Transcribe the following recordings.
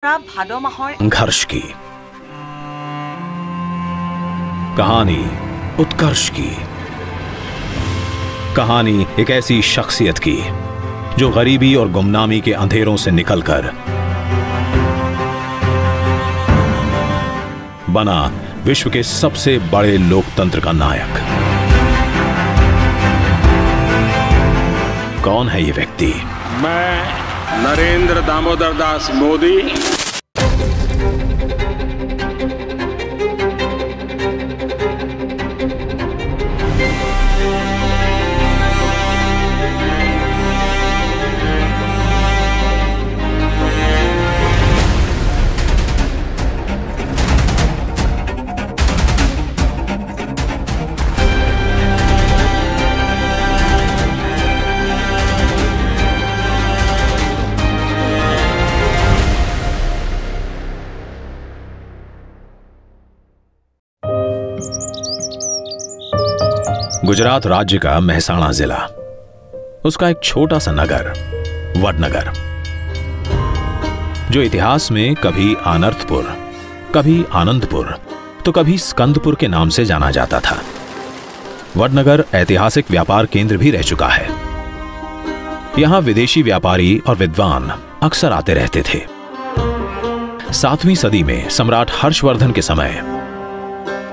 संघर्ष की कहानी, उत्कर्ष की कहानी, एक ऐसी शख्सियत की जो गरीबी और गुमनामी के अंधेरों से निकलकर बना विश्व के सबसे बड़े लोकतंत्र का नायक। कौन है ये व्यक्ति? मैं नरेंद्र दामोदर दास मोदी गुजरात राज्य का मेहसाणा जिला, उसका एक छोटा सा नगर वडनगर, जो इतिहास में कभी आनर्थपुर, कभी आनंदपुर तो कभी स्कंदपुर के नाम से जाना जाता था। वडनगर ऐतिहासिक व्यापार केंद्र भी रह चुका है। यहां विदेशी व्यापारी और विद्वान अक्सर आते रहते थे। 7वीं सदी में सम्राट हर्षवर्धन के समय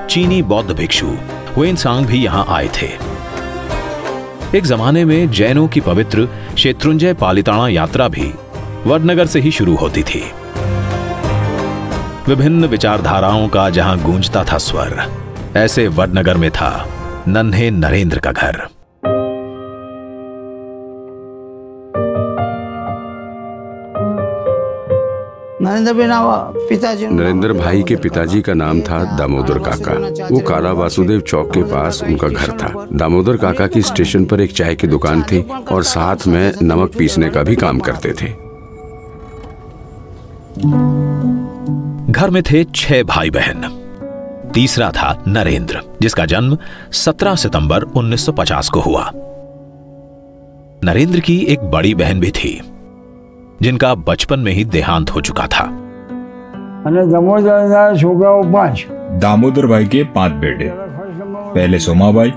चीनी बौद्ध भिक्षु हुएनसांग भी यहां आए थे। एक जमाने में जैनों की पवित्र शत्रुंजय पालिताना यात्रा भी वडनगर से ही शुरू होती थी। विभिन्न विचारधाराओं का जहां गूंजता था स्वर, ऐसे वडनगर में था नन्हे नरेंद्र का घर। नरेंद्र भाई के पिताजी का नाम था दामोदर काका। वो काला वासुदेव चौक के पास उनका घर था। दामोदर काका की स्टेशन पर एक चाय की दुकान थी और साथ में नमक पीसने का भी काम करते थे। घर में थे 6 भाई बहन। तीसरा था नरेंद्र, जिसका जन्म 17 सितंबर 1950 को हुआ। नरेंद्र की एक बड़ी बहन भी थी, जिनका बचपन में ही देहांत हो चुका था। दामोदर भाई के 5 बेटे, पहले सोमा भाई,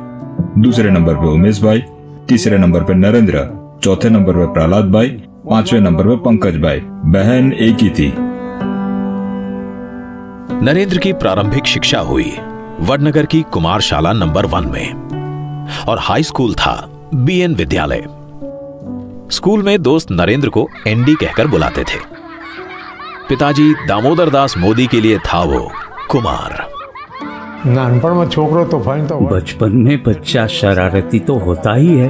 दूसरे नंबर पे उमेश भाई, तीसरे नंबर पे नरेंद्र, चौथे नंबर पे प्रहलाद भाई, 5वें नंबर पे पंकज भाई। बहन एक ही थी। नरेंद्र की प्रारंभिक शिक्षा हुई वडनगर की कुमारशाला नंबर 1 में और हाई स्कूल था BN विद्यालय। स्कूल में दोस्त नरेंद्र को एनडी कहकर बुलाते थे। पिताजी दामोदर दास मोदी के लिए था वो कुमार। बचपन में बच्चा शरारती तो होता ही है,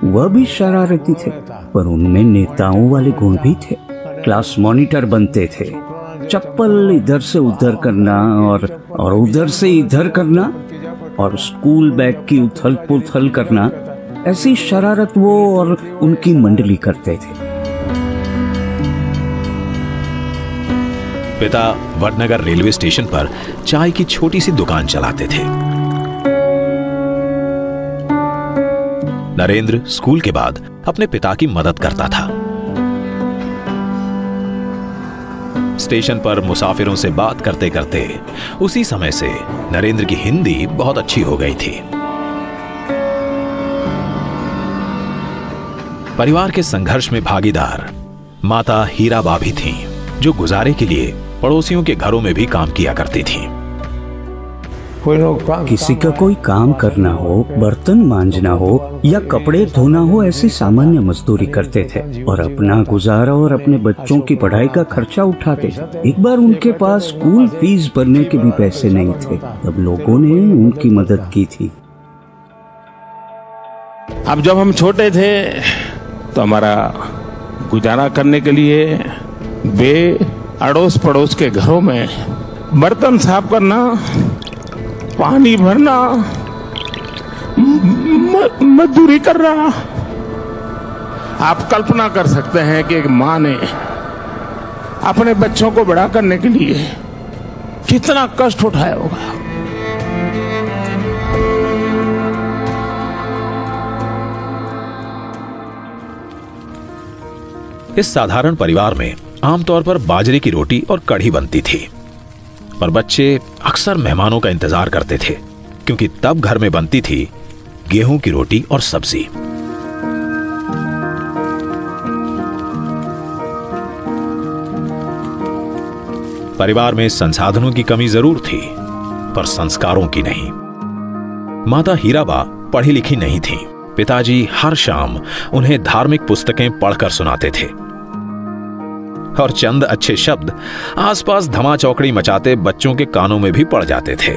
वह भी शरारती थे, पर उनमें नेताओं वाले गुण भी थे। क्लास मॉनिटर बनते थे, चप्पल इधर से उधर करना और उधर से इधर करना और स्कूल बैग की उथल पुथल करना, ऐसी शरारत वो और उनकी मंडली करते थे। पिता वडनगर रेलवे स्टेशन पर चाय की छोटी सी दुकान चलाते थे। नरेंद्र स्कूल के बाद अपने पिता की मदद करता था। स्टेशन पर मुसाफिरों से बात करते करते उसी समय से नरेंद्र की हिंदी बहुत अच्छी हो गई थी। परिवार के संघर्ष में भागीदार माता हीराबा भी थीं, जो गुजारे के लिए पड़ोसियों के घरों में भी काम किया करती थीं। किसी का कोई काम करना हो, बर्तन मांजना हो या कपड़े धोना हो, ऐसी सामान्य मजदूरी करते थे और अपना गुजारा और अपने बच्चों की पढ़ाई का खर्चा उठाते थे। एक बार उनके पास स्कूल फीस भरने के भी पैसे नहीं थे, तब लोगों ने उनकी मदद की थी। अब जब हम छोटे थे तो हमारा गुजारा करने के लिए वे अड़ोस पड़ोस के घरों में बर्तन साफ करना, पानी भरना, मजदूरी करना। आप कल्पना कर सकते हैं कि एक माँ ने अपने बच्चों को बड़ा करने के लिए कितना कष्ट उठाया होगा। इस साधारण परिवार में आमतौर पर बाजरे की रोटी और कढ़ी बनती थी, पर बच्चे अक्सर मेहमानों का इंतजार करते थे क्योंकि तब घर में बनती थी गेहूं की रोटी और सब्जी। परिवार में संसाधनों की कमी जरूर थी, पर संस्कारों की नहीं। माता हीराबा पढ़ी लिखी नहीं थी। पिताजी हर शाम उन्हें धार्मिक पुस्तकें पढ़कर सुनाते थे और चंद अच्छे शब्द आसपास धमा चौकड़ी मचाते बच्चों के कानों में भी पड़ जाते थे।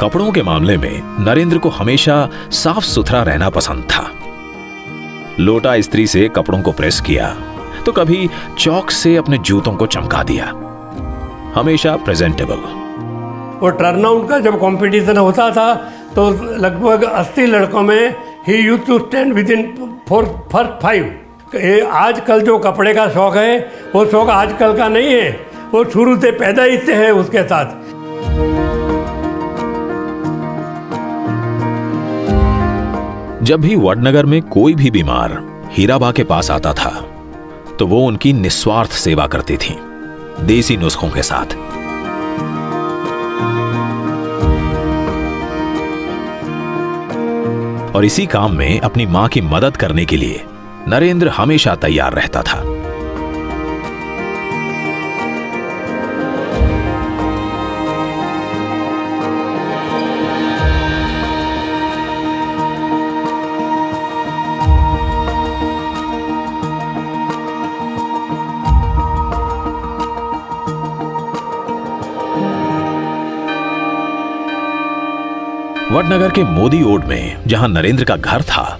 कपड़ों के मामले में नरेंद्र को हमेशा साफ सुथरा रहना पसंद था। लोटा इस्त्री से कपड़ों को प्रेस किया तो कभी चौक से अपने जूतों को चमका दिया, हमेशा प्रेजेंटेबल। और टर्नआउट का जब कंपटीशन होता था तो लगभग 80 लड़कों में ही used to stand within first 5। आजकल जो कपड़े का शौक है वो शौक आजकल का नहीं है, वो शुरू से पैदा ही से है उसके साथ। जब भी वडनगर में कोई भी बीमार हीराबा के पास आता था तो वो उनकी निस्वार्थ सेवा करती थी, देसी नुस्खों के साथ। और इसी काम में अपनी मां की मदद करने के लिए नरेंद्र हमेशा तैयार रहता था। वडनगर के मोदी ओड में जहां नरेंद्र का घर था,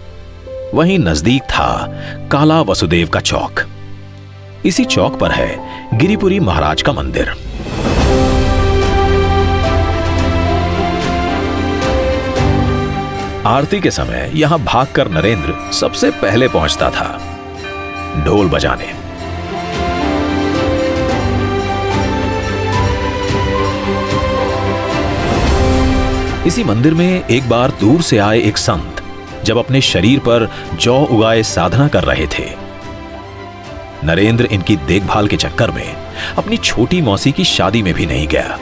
वहीं नजदीक था काला वसुदेव का चौक। इसी चौक पर है गिरिपुरी महाराज का मंदिर। आरती के समय यहां भागकर नरेंद्र सबसे पहले पहुंचता था, ढोल बजाने। इसी मंदिर में एक बार दूर से आए एक संत जब अपने शरीर पर जौ उगाए साधना कर रहे थे, नरेंद्र इनकी देखभाल के चक्कर में अपनी छोटी मौसी की शादी में भी नहीं गया।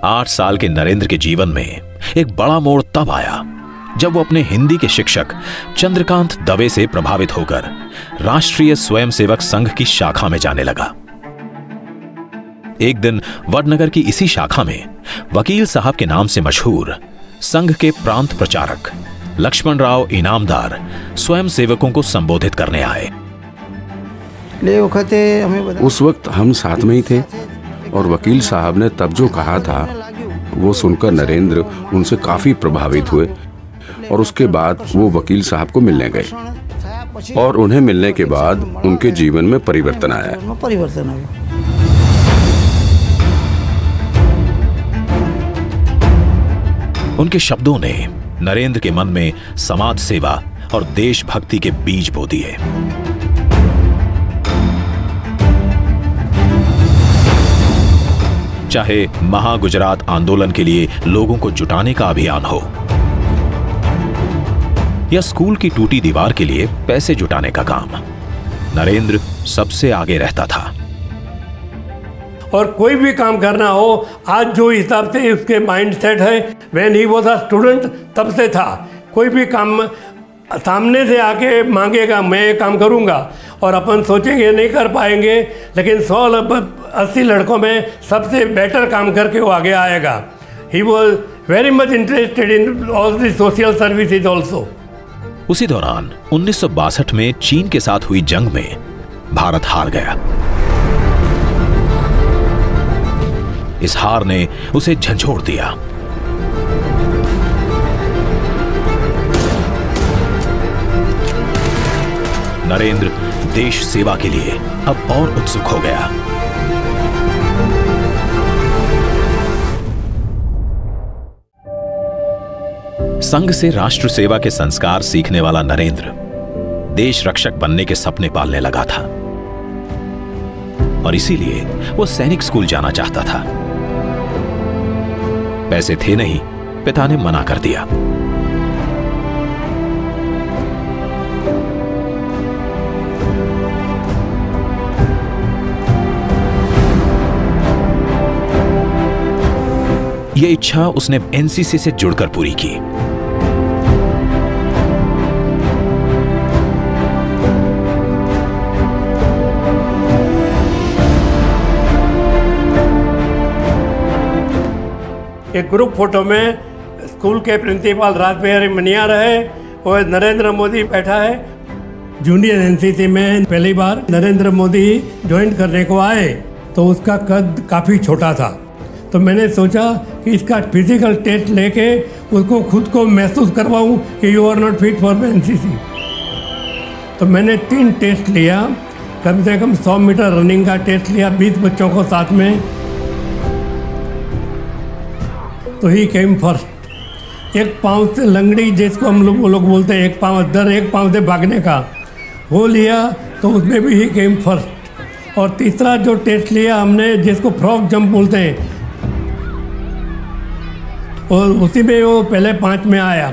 आठ साल के नरेंद्र के जीवन में एक बड़ा मोड़ तब आया जब वो अपने हिंदी के शिक्षक चंद्रकांत दवे से प्रभावित होकर राष्ट्रीय स्वयंसेवक संघ की शाखा में जाने लगा। एक दिन वडनगर की इसी शाखा में वकील साहब के नाम से मशहूर संघ के प्रांत प्रचारक लक्ष्मण राव इनामदार स्वयंसेवकों को संबोधित करने आए। उस वक्त हम साथ में ही थे और वकील साहब ने तब जो कहा था वो सुनकर नरेंद्र उनसे काफी प्रभावित हुए और उसके बाद वो वकील साहब को मिलने गए और उन्हें मिलने के बाद उनके जीवन में परिवर्तन आया। उनके शब्दों ने नरेंद्र के मन में समाज सेवा और देशभक्ति के बीज बो दिए। चाहे महागुजरात आंदोलन के लिए लोगों को जुटाने का अभियान हो या स्कूल की टूटी दीवार के लिए पैसे जुटाने का काम, नरेंद्र सबसे आगे रहता था। और कोई भी काम करना हो, आज जो हिसाब से उसके माइंड सेट है, when he was a student तब से था। कोई भी काम सामने से आके मांगेगा मैं ये काम करूंगा और अपन सोचेंगे नहीं कर पाएंगे, लेकिन 180 लड़कों में सबसे बेटर काम करके वो आगे आएगा। He was very much interested in all the social services also. उसी दौरान 1962 में चीन के साथ हुई जंग में भारत हार गया। इस हार ने उसे झंझोड़ दिया। नरेंद्र देश सेवा के लिए अब और उत्सुक हो गया। संघ से राष्ट्र सेवा के संस्कार सीखने वाला नरेंद्र देश रक्षक बनने के सपने पालने लगा था और इसीलिए वो सैनिक स्कूल जाना चाहता था। पैसे थे नहीं, पिता ने मना कर दिया। यह इच्छा उसने एनसीसी से जुड़कर पूरी की। एक ग्रुप फोटो में स्कूल के प्रिंसिपल राजबिहारी मनिया रहे और नरेंद्र मोदी बैठा है। जूनियर एनसीसी में पहली बार नरेंद्र मोदी ज्वाइन करने को आए तो उसका कद काफ़ी छोटा था, तो मैंने सोचा कि इसका फिजिकल टेस्ट लेके उसको खुद को महसूस करवाऊं कि you are not fit for NCC. तो मैंने 3 टेस्ट लिया, कम से कम 100 मीटर रनिंग का टेस्ट लिया 20 बच्चों को साथ में, तो ही केम फर्स्ट। एक पाँव से लंगड़ी जिसको हम लोग बोलते हैं, एक पाँव अदर, एक पाँव से भागने का, वो लिया तो उसमें भी ही केम फर्स्ट। और तीसरा जो टेस्ट लिया हमने जिसको फ्रॉग जंप बोलते हैं, और उसी में वो पहले 5 में आया।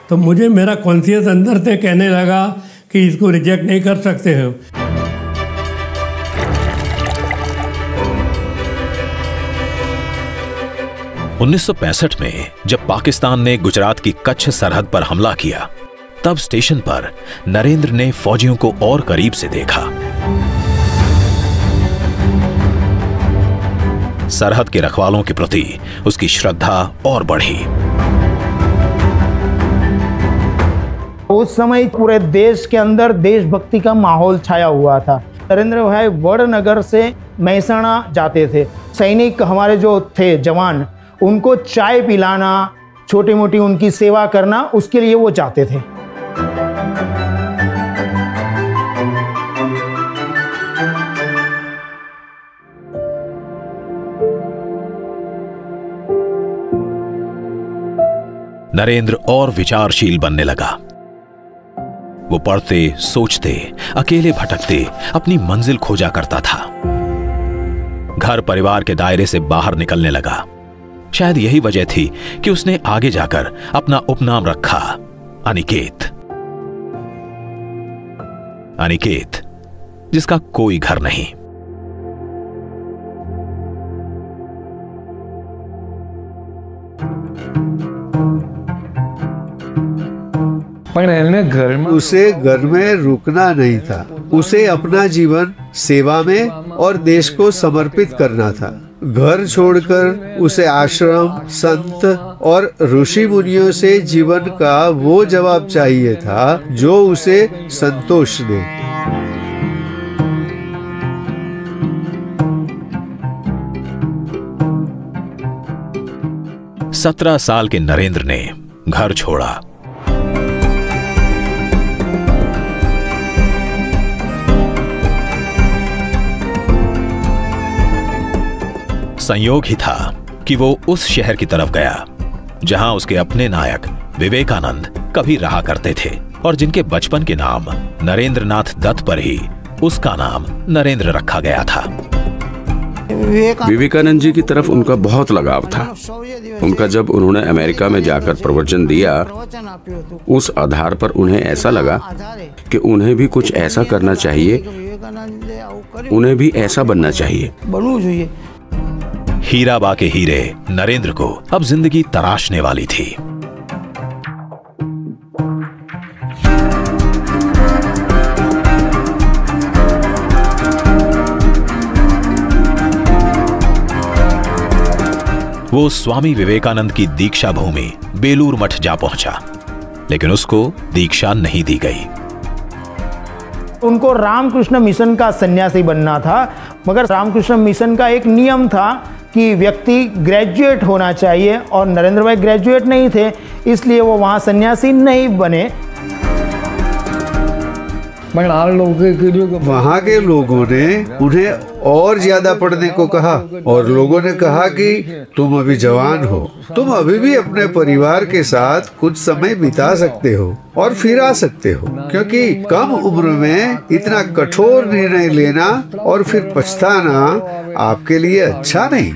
तो मुझे मेरा कॉन्शियस अंदर से कहने लगा कि इसको रिजेक्ट नहीं कर सकते हैं। उन्नीस 1965 में जब पाकिस्तान ने गुजरात की कच्छ सरहद पर हमला किया, तब स्टेशन पर नरेंद्र ने फौजियों को और करीब से देखा। सरहद के रखवालों के प्रति उसकी श्रद्धा और बढ़ी। उस समय पूरे देश के अंदर देशभक्ति का माहौल छाया हुआ था। नरेंद्र भाई वडनगर से महसाणा जाते थे। सैनिक हमारे जो थे जवान, उनको चाय पिलाना, छोटी मोटी उनकी सेवा करना, उसके लिए वो जाते थे। नरेंद्र और विचारशील बनने लगा। वो पढ़ते, सोचते, अकेले भटकते अपनी मंजिल खोजा करता था। घर परिवार के दायरे से बाहर निकलने लगा। शायद यही वजह थी कि उसने आगे जाकर अपना उपनाम रखा अनिकेत। अनिकेत, जिसका कोई घर नहीं। उसे घर में रुकना नहीं था। उसे अपना जीवन सेवा में और देश को समर्पित करना था। घर छोड़कर उसे आश्रम, संत और ऋषि मुनियों से जीवन का वो जवाब चाहिए था जो उसे संतोष दे। सत्रह साल के नरेंद्र ने घर छोड़ा। संयोग ही था कि वो उस शहर की तरफ गया जहां उसके अपने नायक विवेकानंद कभी रहा करते थे और जिनके बचपन के नाम नरेंद्रनाथ दत्त पर ही उसका नाम नरेंद्र रखा गया था। विवेकानंद जी की तरफ उनका बहुत लगाव था। उनका जब उन्होंने अमेरिका में जाकर प्रवचन दिया, उस आधार पर उन्हें ऐसा लगा कि उन्हें भी कुछ ऐसा करना चाहिए, उन्हें भी ऐसा बनना चाहिए। हीराबा के हीरे नरेंद्र को अब जिंदगी तराशने वाली थी। वो स्वामी विवेकानंद की दीक्षा भूमि बेलूर मठ जा पहुंचा, लेकिन उसको दीक्षा नहीं दी गई। उनको रामकृष्ण मिशन का सन्यासी बनना था, मगर रामकृष्ण मिशन का एक नियम था कि व्यक्ति ग्रेजुएट होना चाहिए और नरेंद्र भाई ग्रेजुएट नहीं थे, इसलिए वो वहाँ सन्यासी नहीं बने। वहाँ के लोगों ने उन्हें और ज्यादा पढ़ने को कहा और लोगों ने कहा कि तुम अभी जवान हो, तुम अभी भी अपने परिवार के साथ कुछ समय बिता सकते हो और फिर आ सकते हो, क्योंकि कम उम्र में इतना कठोर निर्णय लेना और फिर पछताना आपके लिए अच्छा नहीं।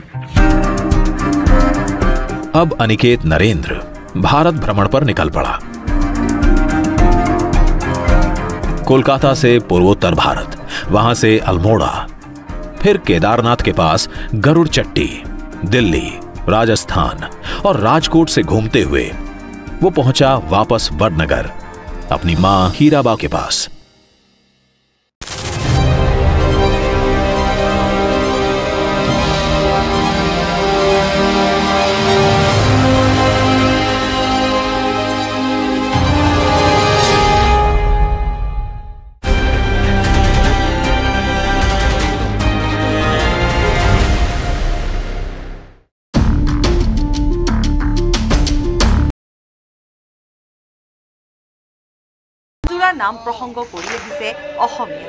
अब अनिकेत नरेंद्र भारत भ्रमण पर निकल पड़ा। कोलकाता से पूर्वोत्तर भारत, वहां से अल्मोड़ा, फिर केदारनाथ के पास गरुड़ चट्टी, दिल्ली, राजस्थान और राजकोट से घूमते हुए वो पहुंचा वापस वडनगर अपनी मां हीराबा के पास। নাম প্ৰসংগ কৰি আহিছে অসমীয়া।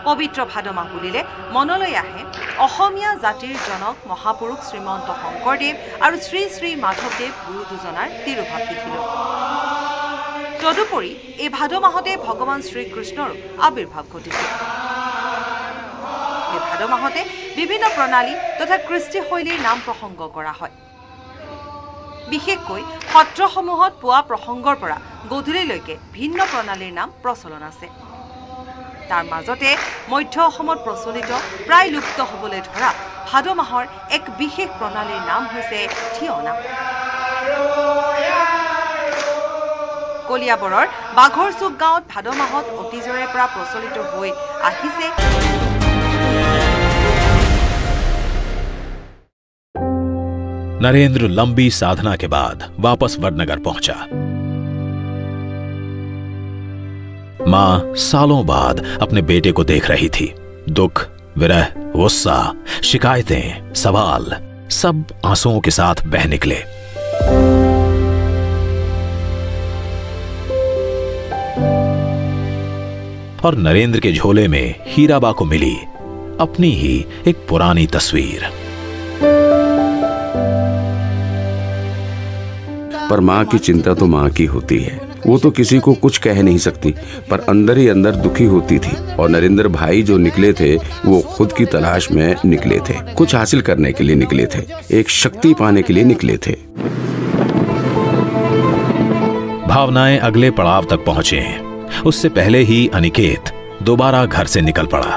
পবিত্ৰ ভাদ মাহ বুলিলে মনলৈ আহে অসমীয়া জাতিৰ জনক মহাপুৰুষ শ্ৰীমন্ত শংকৰদেৱ আৰু শ্ৰী শ্ৰী মাধৱদেৱ গুৰু দুজনাৰ তিৰুভাৱ তিথিলৈ। তদুপৰি এই ভাদ মাহতে ভগৱান শ্ৰীকৃষ্ণৰ আবিৰ্ভাৱ ঘটিছে। এই ভাদ মাহতে বিভিন্ন প্ৰণালী তথা কৃষ্টিশৈলীৰ নাম প্ৰসংগ কৰা হয়। বিশেষকৈ সত্ৰসমূহত পোৱা প্ৰসংগৰ পৰা গধূলিলৈকে ভিন্ন প্ৰণালীৰ নাম প্ৰচলন আছে। তাৰ মাজতে মধ্য অসমত প্ৰচলিত প্ৰায় লুপ্ত হ'বলৈ ধৰা ভাদ মাহৰ এক বিশেষ প্ৰণালীৰ নাম হৈছে থিয়না। কলিয়াবৰৰ বাঘৰ চুক গাঁৱত ভাদ মাহত অতীজৰে পৰা প্ৰচলিত হৈ আহিছে। नरेंद्र लंबी साधना के बाद वापस वडनगर पहुंचा। मां सालों बाद अपने बेटे को देख रही थी। दुख, विरह, गुस्सा, शिकायतें, सवाल सब आंसुओं के साथ बह निकले। और नरेंद्र के झोले में हीराबा को मिली अपनी ही एक पुरानी तस्वीर। पर माँ की चिंता तो माँ की होती है, वो तो किसी को कुछ कह नहीं सकती, पर अंदर ही अंदर दुखी होती थी। और नरेंद्र भाई जो निकले थे वो खुद की तलाश में निकले थे, कुछ हासिल करने के लिए निकले थे, एक शक्ति पाने के लिए निकले थे। भावनाएं अगले पड़ाव तक पहुंचे हैं। उससे पहले ही अनिकेत दोबारा घर से निकल पड़ा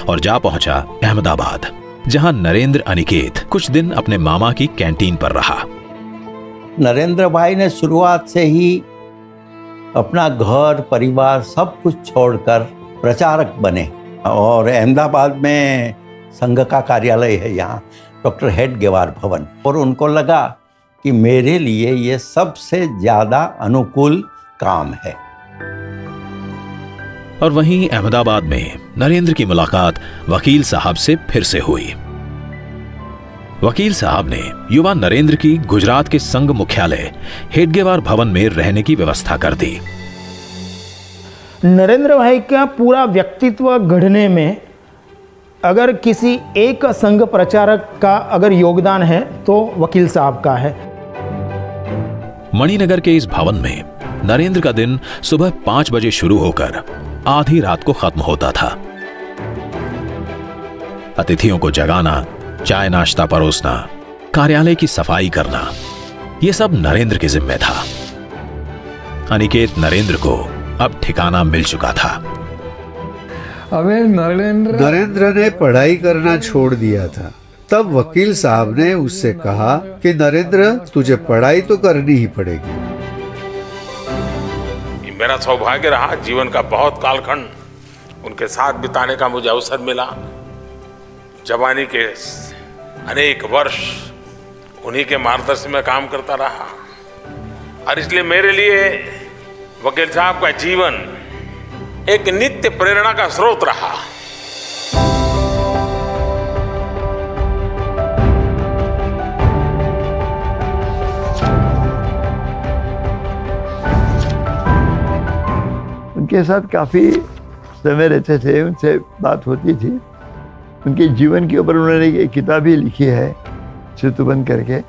और जा पहुंचा अहमदाबाद, जहां नरेंद्र अनिकेत कुछ दिन अपने मामा की कैंटीन पर रहा। नरेंद्र भाई ने शुरुआत से ही अपना घर परिवार सब कुछ छोड़कर प्रचारक बने और अहमदाबाद में संघ का कार्यालय है यहाँ, डॉक्टर हेडगेवार भवन, और उनको लगा कि मेरे लिए ये सबसे ज्यादा अनुकूल काम है। और वहीं अहमदाबाद में नरेंद्र की मुलाकात वकील साहब से फिर से हुई। वकील साहब ने युवा नरेंद्र की गुजरात के संघ मुख्यालय हेडगेवार भवन में रहने की व्यवस्था कर दी। नरेंद्र भाई का पूरा व्यक्तित्व गढ़ने में अगर किसी एक संघ प्रचारक का अगर योगदान है तो वकील साहब का है। मणिनगर के इस भवन में नरेंद्र का दिन सुबह 5 बजे शुरू होकर आधी रात को खत्म होता था। अतिथियों को जगाना, चाय नाश्ता परोसना, कार्यालय की सफाई करना, यह सब नरेंद्र के जिम्मे था। अनिकेत नरेंद्र को अब ठिकाना मिल चुका था। नरेंद्र ने पढ़ाई करना छोड़ दिया था। तब वकील साहब ने उससे कहा कि नरेंद्र, तुझे पढ़ाई तो करनी ही पड़ेगी। मेरा सौभाग्य रहा, जीवन का बहुत कालखंड उनके साथ बिताने का मुझे अवसर मिला। जवानी के अनेक वर्ष उन्हीं के मार्गदर्शन में काम करता रहा और इसलिए मेरे लिए वकील साहब का जीवन एक नित्य प्रेरणा का स्रोत रहा। उनके साथ काफ़ी समय रहते थे, उनसे बात होती थी। उनके जीवन के ऊपर उन्होंने एक किताब ही लिखी है सेतुबंध करके,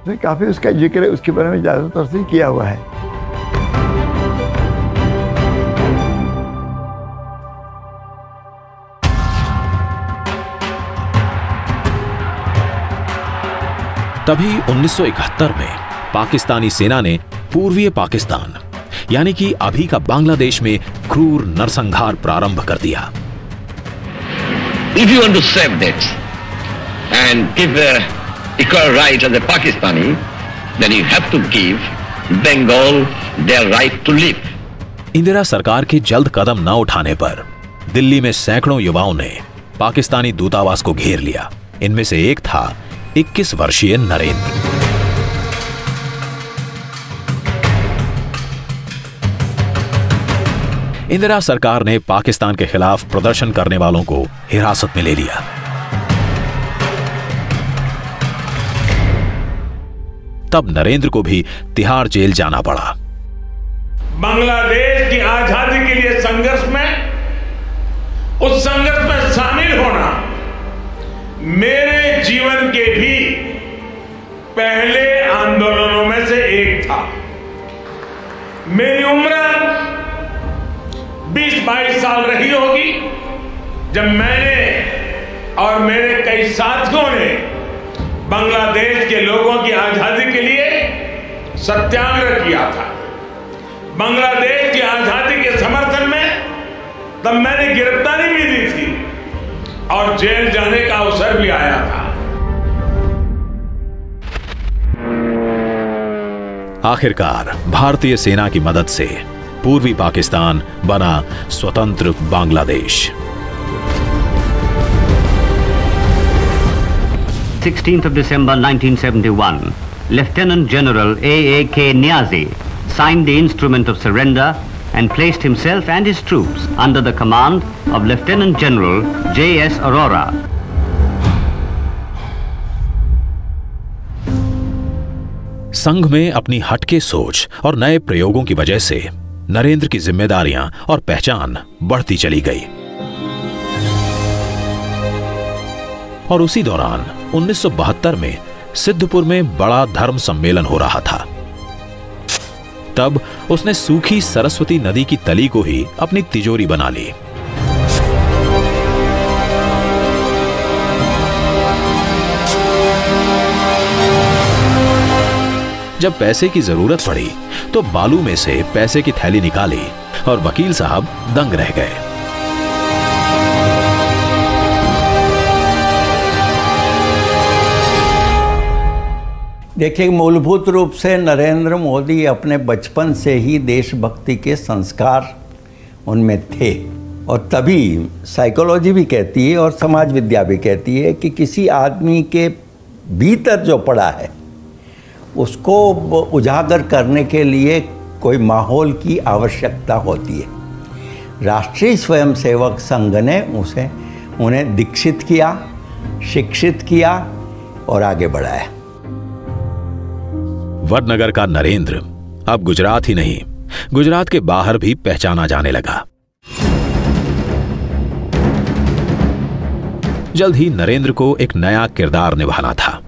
तो काफ़ी उसका जिक्र उसके बारे में ज़्यादा तौर से किया हुआ है। तभी 1971 में पाकिस्तानी सेना ने पूर्वीय पाकिस्तान यानी कि अभी का बांग्लादेश में क्रूर नरसंहार प्रारंभ कर दिया। If you want to save that and give equal right as a Pakistani, then you have to give Bengal their right to live. Indira सरकार के जल्द कदम न उठाने पर दिल्ली में सैकड़ों युवाओं ने पाकिस्तानी दूतावास को घेर लिया। इनमें से एक था 21 वर्षीय नरेंद्र। इंदिरा सरकार ने पाकिस्तान के खिलाफ प्रदर्शन करने वालों को हिरासत में ले लिया। तब नरेंद्र को भी तिहाड़ जेल जाना पड़ा। बांग्लादेश की आजादी के लिए संघर्ष में, उस संघर्ष में शामिल होना मेरे जीवन के भी पहले आंदोलनों में से एक था। मेरी उम्र 20-22 साल रही होगी जब मैंने और मेरे कई साथियों ने बांग्लादेश के लोगों की आजादी के लिए सत्याग्रह किया था। बांग्लादेश की आजादी के समर्थन में तब मैंने गिरफ्तारी भी दी थी और जेल जाने का अवसर भी आया था। आखिरकार भारतीय सेना की मदद से पूर्वी पाकिस्तान बना स्वतंत्र Bangladesh. 16th of December 1971, Lieutenant General A.A.K. Niazi signed the instrument of surrender and placed himself and his troops under the command of Lieutenant General J.S. Arora. संघ में अपनी हटके सोच और नए प्रयोगों की वजह से नरेंद्र की जिम्मेदारियां और पहचान बढ़ती चली गई। और उसी दौरान 1972 में सिद्धपुर में बड़ा धर्म सम्मेलन हो रहा था। तब उसने सूखी सरस्वती नदी की तली को ही अपनी तिजोरी बना ली। जब पैसे की जरूरत पड़ी तो बालू में से पैसे की थैली निकाली और वकील साहब दंग रह गए। देखिए, मूलभूत रूप से नरेंद्र मोदी अपने बचपन से ही देशभक्ति के संस्कार उनमें थे। और तभी साइकोलॉजी भी कहती है और समाज विद्या भी कहती है कि किसी आदमी के भीतर जो पड़ा है उसको उजागर करने के लिए कोई माहौल की आवश्यकता होती है। राष्ट्रीय स्वयंसेवक संघ ने उन्हें दीक्षित किया, शिक्षित किया और आगे बढ़ाया। वडनगर का नरेंद्र अब गुजरात ही नहीं, गुजरात के बाहर भी पहचाना जाने लगा। जल्द ही नरेंद्र को एक नया किरदार निभाना था,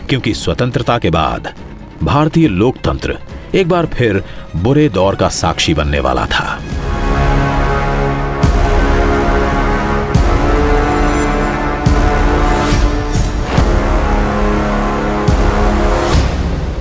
क्योंकि स्वतंत्रता के बाद भारतीय लोकतंत्र एक बार फिर बुरे दौर का साक्षी बनने वाला था।